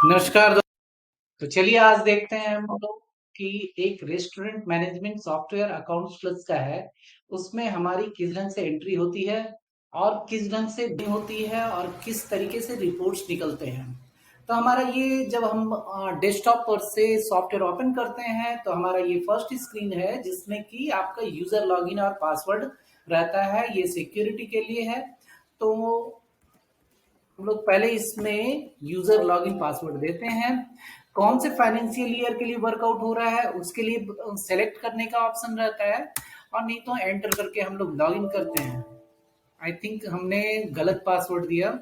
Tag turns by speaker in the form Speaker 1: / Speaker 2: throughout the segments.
Speaker 1: नमस्कार तो चलिए आज देखते हैं हम लोग कि एक restaurant management software accounts plus का है। उसमें हमारी किस ढंग से एंट्री होती है और किस ढंग से बिल होती है और किस तरीके से रिपोर्ट्स निकलते हैं। तो हमारा ये जब हम डेस्कटॉप पर से सॉफ्टवेयर ओपन करते हैं तो हमारा ये फर्स्ट स्क्रीन है जिसमें कि आपका यूजर लॉगिन और पासवर्ड रहता है। ये सिक्योरिटी के लिए है। तो हम लोग पहले इसमें यूजर लॉगिन पासवर्ड देते हैं। कौन से फाइनेंशियल ईयर के लिए वर्कआउट हो रहा है उसके लिए सेलेक्ट करने का ऑप्शन रहता है और नहीं तो एंटर करके हम लोग लॉगिन करते हैं। आई थिंक हमने गलत पासवर्ड दिया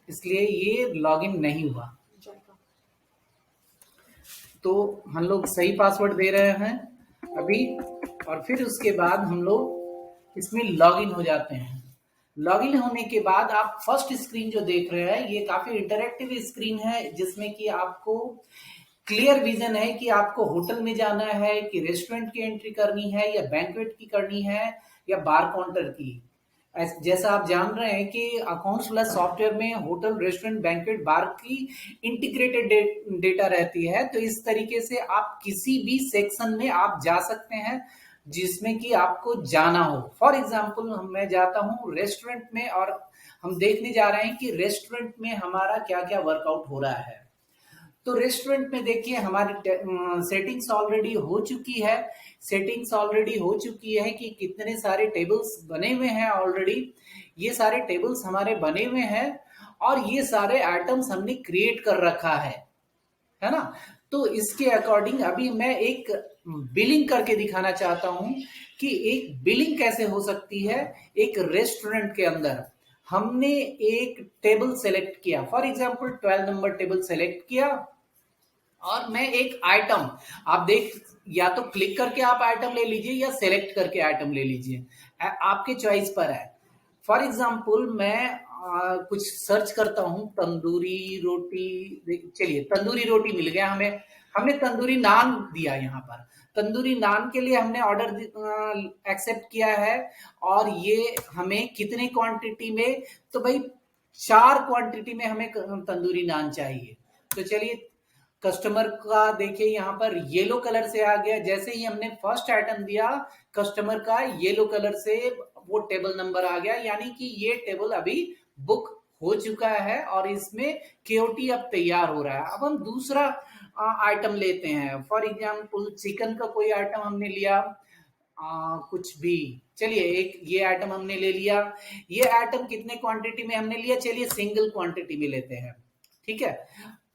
Speaker 1: इसलिए ये लॉगिन नहीं हुआ। तो हम लोग सही पासवर्ड दे रहे हैं अभी और फिर उसके बाद हम लोग इसमें लॉगिन हो जाते हैं। लॉगिन होने के बाद आप फर्स्ट स्क्रीन जो देख रहे हैं ये काफी इंटरेक्टिव स्क्रीन है जिसमें कि आपको क्लियर विजन है कि आपको होटल में जाना है कि रेस्टोरेंट की एंट्री करनी है या बैंक्वेट की करनी है या बार काउंटर की। जैसा आप जान रहे हैं कि अकाउंट्स प्लस सॉफ्टवेयर में होटल रेस्टोरेंट बैंक्वेट बार की इंटीग्रेटेड डेटा रहती है। तो इस तरीके से आप किसी भी सेक्शन में आप जा सकते हैं जिसमें कि आपको जाना हो। फॉर एग्जाम्पल मैं जाता हूँ रेस्टोरेंट में और हम देखने जा रहे हैं कि रेस्टोरेंट में हमारा क्या क्या वर्कआउट हो रहा है। तो रेस्टोरेंट में देखिए हमारी सेटिंग्स ऑलरेडी हो चुकी है। सेटिंग्स ऑलरेडी हो चुकी है कि कितने सारे टेबल्स बने हुए हैं ऑलरेडी। ये सारे टेबल्स हमारे बने हुए हैं और ये सारे आइटम्स हमने क्रिएट कर रखा है ना। तो इसके अकॉर्डिंग अभी मैं एक बिलिंग करके दिखाना चाहता हूं कि एक बिलिंग कैसे हो सकती है। एक रेस्टोरेंट के अंदर हमने एक टेबल सेलेक्ट किया, for example 12 number table select किया और मैं एक आइटम, आप देख या तो क्लिक करके आप आइटम ले लीजिए या सेलेक्ट करके आइटम ले लीजिए, आपके चॉइस पर है। फॉर एग्जाम्पल मैं कुछ सर्च करता हूँ तंदूरी रोटी। चलिए तंदूरी रोटी मिल गया हमें। हमने तंदूरी नान दिया यहाँ पर। तंदूरी नान के लिए हमने ऑर्डर एक्सेप्ट किया है और ये हमें कितने क्वांटिटी में, तो भाई 4 क्वांटिटी में हमें तंदूरी नान चाहिए। तो चलिए कस्टमर का देखिए यहाँ पर येलो कलर से आ गया। जैसे ही हमने फर्स्ट आइटम दिया कस्टमर का येलो कलर से वो टेबल नंबर आ गया, यानी कि ये टेबल अभी बुक हो चुका है और इसमें केओटी अब तैयार हो रहा है। अब हम दूसरा आइटम लेते हैं। फॉर एग्जाम्पल चिकन का कोई आइटम हमने लिया, कुछ भी। चलिए एक ये आइटम हमने ले लिया। ये आइटम कितने क्वांटिटी में हमने लिया, चलिए सिंगल क्वांटिटी में लेते हैं, ठीक है।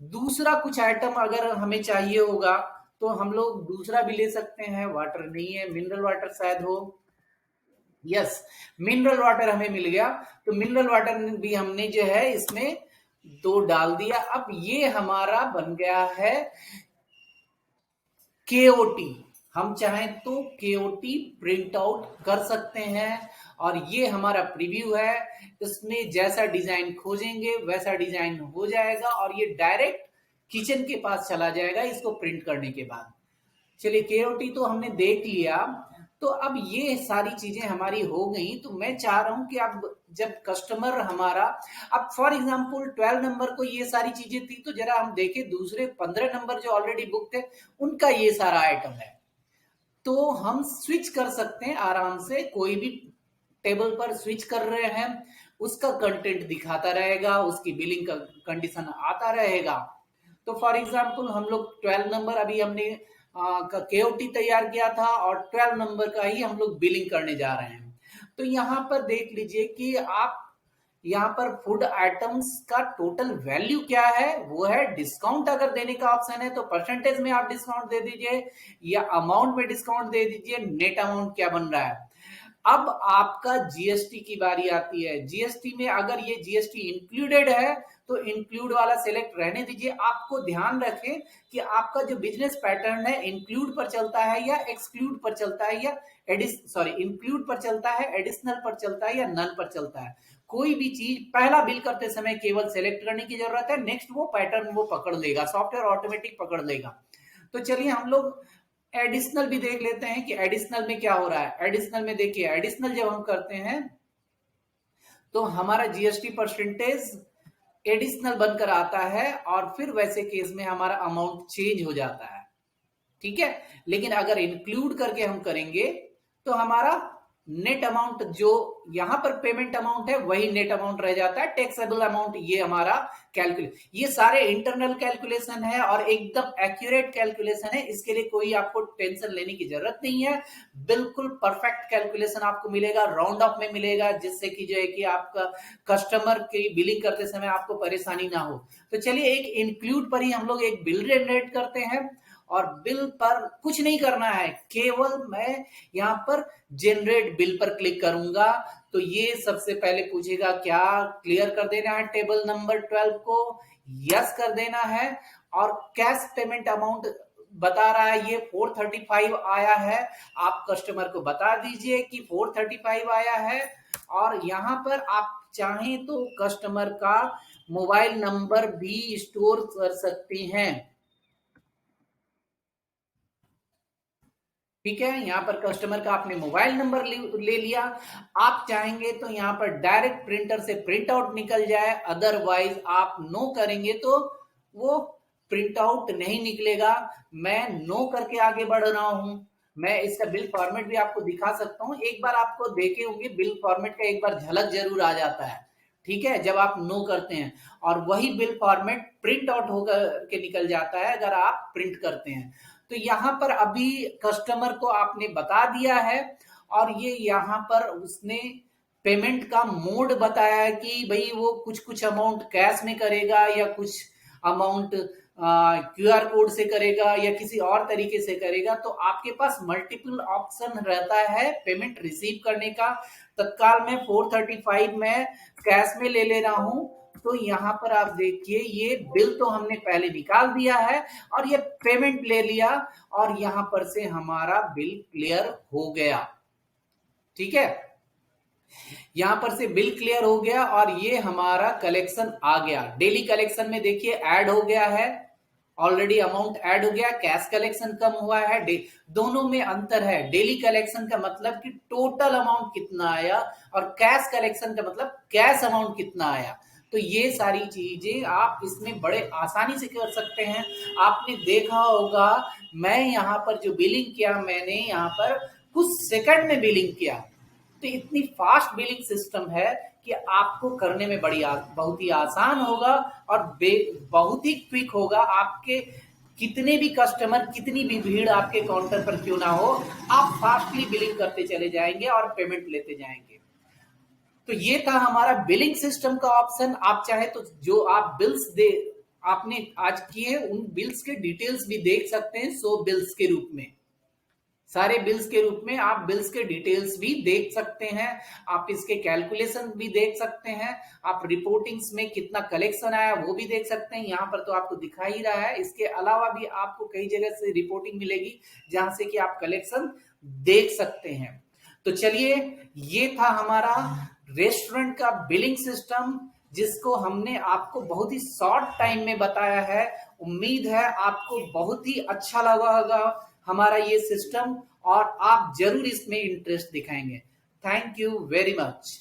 Speaker 1: दूसरा कुछ आइटम अगर हमें चाहिए होगा तो हम लोग दूसरा भी ले सकते हैं। वाटर नहीं है, मिनरल वाटर शायद हो। यस, मिनरल वाटर हमें मिल गया। तो मिनरल वाटर भी हमने जो है इसमें 2 डाल दिया। अब ये हमारा बन गया है केओटी। हम चाहें तो केओटी प्रिंट आउट कर सकते हैं और ये हमारा प्रीव्यू है। इसमें जैसा डिजाइन खोजेंगे वैसा डिजाइन हो जाएगा और ये डायरेक्ट किचन के पास चला जाएगा इसको प्रिंट करने के बाद। चलिए केओटी तो हमने देख लिया। तो अब ये सारी चीजें हमारी हो गई। तो मैं चाह रहा हूं कि अब जब कस्टमर हमारा, अब फॉर एग्जांपल 12 नंबर को ये सारी चीजें थी तो जरा हम देखें दूसरे 15 नंबर जो ऑलरेडी बुक थे उनका ये सारा आइटम है। तो हम स्विच कर सकते हैं आराम से, कोई भी टेबल पर स्विच कर रहे हैं उसका कंटेंट दिखाता रहेगा, उसकी बिलिंग का कंडीशन आता रहेगा। तो फॉर एग्जांपल हम लोग 12 नंबर अभी हमने का केओटी तैयार किया था और 12 नंबर का ही हम लोग बिलिंग करने जा रहे हैं। तो यहाँ पर देख लीजिए कि आप यहाँ पर फूड आइटम्स का टोटल वैल्यू क्या है, वो है डिस्काउंट अगर देने का ऑप्शन है तो परसेंटेज में आप डिस्काउंट दे दीजिए या अमाउंट में डिस्काउंट दे दीजिए। नेट अमाउंट क्या बन रहा है। अब आपका जीएसटी की बारी आती है। जीएसटी में अगर ये जीएसटी इंक्लूडेड है तो इंक्लूड वाला सेलेक्ट रहने दीजिए। आपको ध्यान रखें कि आपका जो बिजनेस पैटर्न है इंक्लूड पर चलता है या एक्सक्लूड पर चलता है या इंक्लूड पर चलता है, एडिशनल पर चलता है या नन पर चलता है। कोई भी चीज पहला बिल करते समय केवल सेलेक्ट करने की जरूरत है, नेक्स्ट वो पैटर्न वो पकड़ लेगा, सॉफ्टवेयर ऑटोमेटिक पकड़ लेगा। तो चलिए हम लोग एडिशनल भी देख लेते हैं कि एडिशनल में क्या हो रहा है। एडिशनल में देखिए, एडिशनल जब हम करते हैं तो हमारा जीएसटी परसेंटेज एडिशनल बनकर आता है और फिर वैसे केस में हमारा अमाउंट चेंज हो जाता है, ठीक है। लेकिन अगर इंक्लूड करके हम करेंगे तो हमारा नेट अमाउंट जो यहां पर पेमेंट अमाउंट है वही नेट अमाउंट रह जाता है, टैक्सेबल अमाउंट ये हमारा कैलकुलेशन, ये सारे इंटरनल कैलकुलेशन है और एकदम एक्यूरेट कैलकुलेशन है, इसके लिए कोई आपको टेंशन लेने की जरूरत नहीं है। बिल्कुल परफेक्ट कैलकुलेशन आपको मिलेगा, राउंड ऑफ में मिलेगा, जिससे कि जो है कि आपका कस्टमर की बिलिंग करते समय आपको परेशानी ना हो। तो चलिए एक इंक्लूड पर ही हम लोग एक बिल जनरेट करते हैं और बिल पर कुछ नहीं करना है, केवल मैं यहां पर जनरेट बिल पर क्लिक करूंगा। तो ये सबसे पहले पूछेगा क्या क्लियर कर देना है टेबल नंबर 12 को, यस कर देना है। और कैश पेमेंट अमाउंट बता रहा है ये 435 आया है, आप कस्टमर को बता दीजिए कि 435 आया है। और यहां पर आप चाहें तो कस्टमर का मोबाइल नंबर भी स्टोर कर सकते हैं, ठीक है। यहाँ पर कस्टमर का आपने मोबाइल नंबर ले लिया, आप चाहेंगे तो यहाँ पर डायरेक्ट प्रिंटर से प्रिंट आउट निकल जाए, अदरवाइज आप नो करेंगे तो वो प्रिंट आउट नहीं निकलेगा। मैं नो करके आगे बढ़ रहा हूं, मैं इसका बिल फॉर्मेट भी आपको दिखा सकता हूं, एक बार आपको देखे होंगे बिल फॉर्मेट का एक बार झलक जरूर आ जाता है, ठीक है, जब आप नो करते हैं। और वही बिल फॉर्मेट प्रिंट आउट होकर के निकल जाता है अगर आप प्रिंट करते हैं। तो यहाँ पर अभी कस्टमर को आपने बता दिया है और ये यहाँ पर उसने पेमेंट का मोड बताया है कि भाई वो कुछ कुछ अमाउंट कैश में करेगा या कुछ अमाउंट क्यूआर कोड से करेगा या किसी और तरीके से करेगा। तो आपके पास मल्टीपल ऑप्शन रहता है पेमेंट रिसीव करने का। तत्काल में 435 में कैश में ले रहा हूं, तो यहाँ पर आप देखिए ये बिल तो हमने पहले निकाल दिया है और ये पेमेंट ले लिया और यहां पर से हमारा बिल क्लियर हो गया, ठीक है। यहां पर से बिल क्लियर हो गया और ये हमारा कलेक्शन आ गया। डेली कलेक्शन में देखिए ऐड हो गया है, ऑलरेडी अमाउंट ऐड हो गया, कैश कलेक्शन कम हुआ है, दोनों में अंतर है। डेली कलेक्शन का मतलब कि टोटल अमाउंट कितना आया और कैश कलेक्शन का मतलब कैश अमाउंट कितना आया। तो ये सारी चीजें आप इसमें बड़े आसानी से कर सकते हैं। आपने देखा होगा मैं यहाँ पर जो बिलिंग किया, मैंने यहाँ पर कुछ सेकंड में बिलिंग किया। तो इतनी फास्ट बिलिंग सिस्टम है कि आपको करने में बहुत ही आसान होगा और बहुत ही क्विक होगा। आपके कितने भी कस्टमर, कितनी भी भीड़ आपके काउंटर पर क्यों ना हो, आप फास्टली बिलिंग करते चले जाएंगे और पेमेंट लेते जाएंगे। तो ये था हमारा बिलिंग सिस्टम का ऑप्शन। आप चाहे तो जो आप बिल्स दे आपने आज किए उन बिल्स के डिटेल्स भी देख सकते हैं, 100 बिल्स के रूप में, सारे बिल्स के रूप में आप बिल्स के डिटेल्स भी देख सकते हैं, आप इसके कैलकुलेशन भी देख सकते हैं, आप रिपोर्टिंग्स में कितना कलेक्शन आया वो भी देख सकते हैं। यहाँ पर तो आपको दिखा ही रहा है, इसके अलावा भी आपको कई जगह से रिपोर्टिंग मिलेगी जहां से कि आप कलेक्शन देख सकते हैं। तो चलिए ये था हमारा रेस्टोरेंट का बिलिंग सिस्टम, जिसको हमने आपको बहुत ही शॉर्ट टाइम में बताया है। उम्मीद है आपको बहुत ही अच्छा लगा होगा हमारा ये सिस्टम और आप जरूर इसमें इंटरेस्ट दिखाएंगे। Thank you very much.